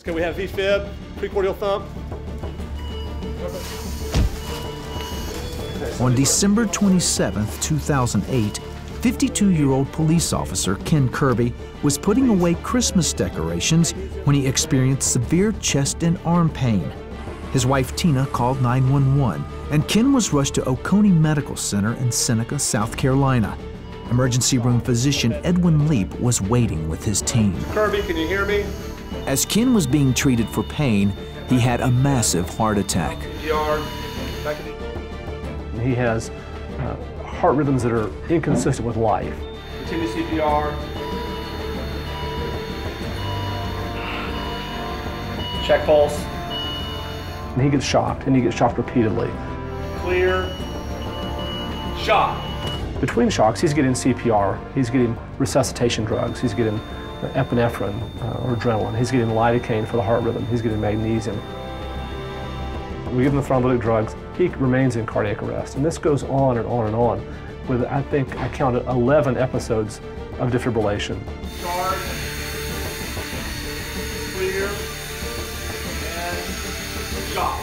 Okay, we have V-fib, precordial thump. On December 27, 2008, 52-year-old police officer Ken Kirby was putting away Christmas decorations when he experienced severe chest and arm pain. His wife Tina called 911, and Ken was rushed to Oconee Medical Center in Seneca, South Carolina. Emergency room physician Edwin Leap was waiting with his team. Kirby, can you hear me? As Ken was being treated for pain, he had a massive heart attack. He has heart rhythms that are inconsistent with life. Continue CPR. Check pulse. And he gets shocked, and he gets shocked repeatedly. Clear. Shock. Between shocks, he's getting CPR, he's getting resuscitation drugs, he's getting epinephrine or adrenaline, he's getting lidocaine for the heart rhythm, he's getting magnesium. We give him the thrombolytic drugs, he remains in cardiac arrest. And this goes on and on and on with, I think, I counted 11 episodes of defibrillation. Charge. Clear. And shock.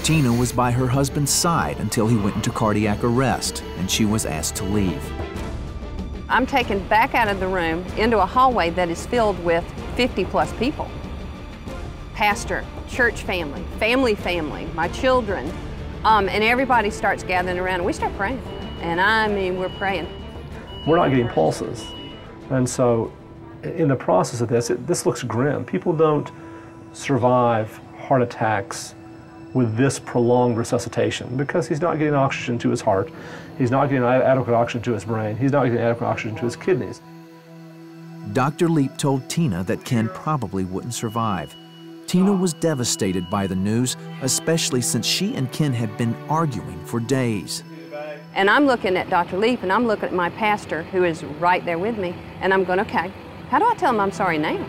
Tina was by her husband's side until he went into cardiac arrest, and she was asked to leave. I'm taken back out of the room into a hallway that is filled with 50-plus people. Pastor, church family, family, my children, and everybody starts gathering around, and we start praying. And I mean, we're praying. We're not getting pulses. And so in the process of this, this looks grim. People don't survive heart attacks with this prolonged resuscitation because he's not getting oxygen to his heart, he's not getting adequate oxygen to his brain, he's not getting adequate oxygen to his kidneys. Dr. Leap told Tina that Ken probably wouldn't survive. Tina was devastated by the news, especially since she and Ken had been arguing for days. And I'm looking at Dr. Leap, and I'm looking at my pastor, who is right there with me, and I'm going, okay, how do I tell him I'm sorry now?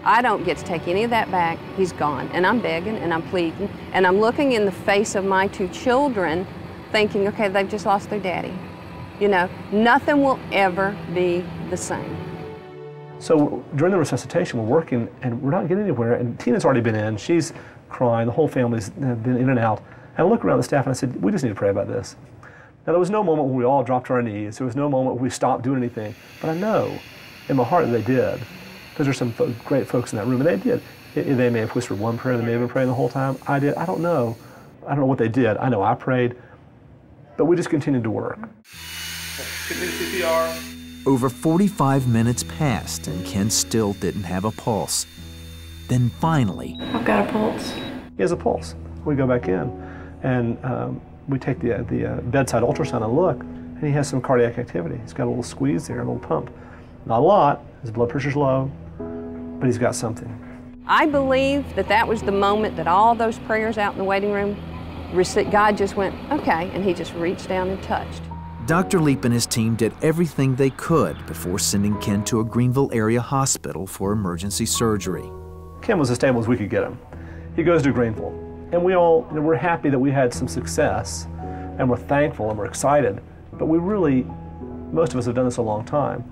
I don't get to take any of that back. He's gone. And I'm begging, and I'm pleading, and I'm looking in the face of my two children, thinking, okay, they've just lost their daddy. You know, nothing will ever be the same. So during the resuscitation, we're working, and we're not getting anywhere, and Tina's already been in. She's crying. The whole family's been in and out. And I look around the staff, and I said, we just need to pray about this. Now, there was no moment when we all dropped to our knees. There was no moment when we stopped doing anything. But I know in my heart that they did, because there's some great folks in that room, and they did. They may have whispered one prayer, they may have been praying the whole time. I did. I don't know. I don't know what they did. I know I prayed, but we just continued to work. Continue CPR. Over 45 minutes passed, and Ken still didn't have a pulse. Then finally, I've got a pulse. He has a pulse. We go back in, and we take the bedside ultrasound and look, and he has some cardiac activity. He's got a little squeeze there, a little pump. Not a lot, his blood pressure's low, but he's got something. I believe that that was the moment that all those prayers out in the waiting room, God just went, okay, and he just reached down and touched. Dr. Leap and his team did everything they could before sending Ken to a Greenville area hospital for emergency surgery. Ken was as stable as we could get him. He goes to Greenville, and we all, we're happy that we had some success, and we're thankful and we're excited, but we really, most of us have done this a long time.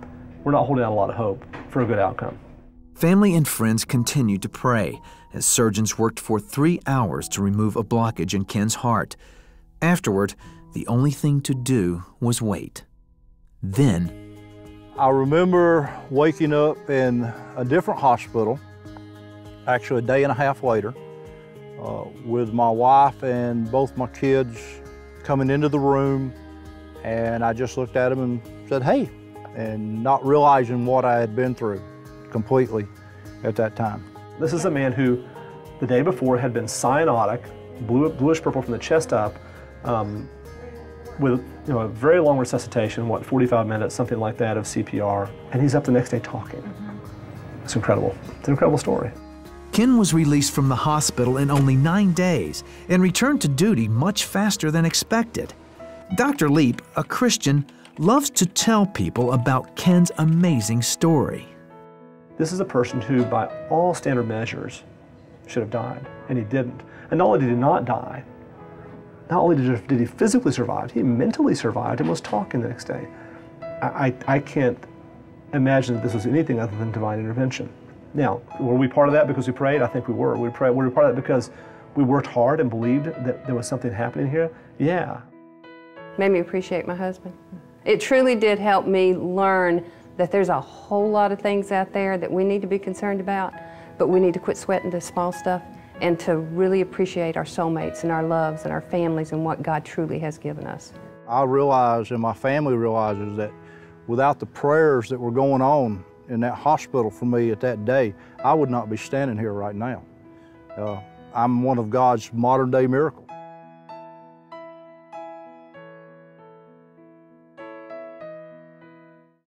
We're not holding out a lot of hope for a good outcome. Family and friends continued to pray as surgeons worked for 3 hours to remove a blockage in Ken's heart. Afterward, the only thing to do was wait. Then, I remember waking up in a different hospital, actually a day and a half later, with my wife and both my kids coming into the room, and I just looked at them and said, hey, and not realizing what I had been through completely at that time. This is a man who the day before had been cyanotic, bluish purple from the chest up, with a very long resuscitation, 45 minutes, something like that, of CPR, and he's up the next day talking. It's incredible. It's an incredible story. Ken was released from the hospital in only 9 days and returned to duty much faster than expected. Dr. Leap, a Christian, loves to tell people about Ken's amazing story. This is a person who, by all standard measures, should have died, and he didn't. And not only did he not die, not only did he physically survive, he mentally survived and was talking the next day. I can't imagine that this was anything other than divine intervention. Now, were we part of that because we prayed? I think we were. Were we part of that because we worked hard and believed that there was something happening here? Yeah. Made me appreciate my husband. It truly did help me learn that there's a whole lot of things out there that we need to be concerned about, but we need to quit sweating the small stuff and to really appreciate our soulmates and our loves and our families and what God truly has given us. I realize, and my family realizes, that without the prayers that were going on in that hospital for me at that day, I would not be standing here right now. I'm one of God's modern-day miracles.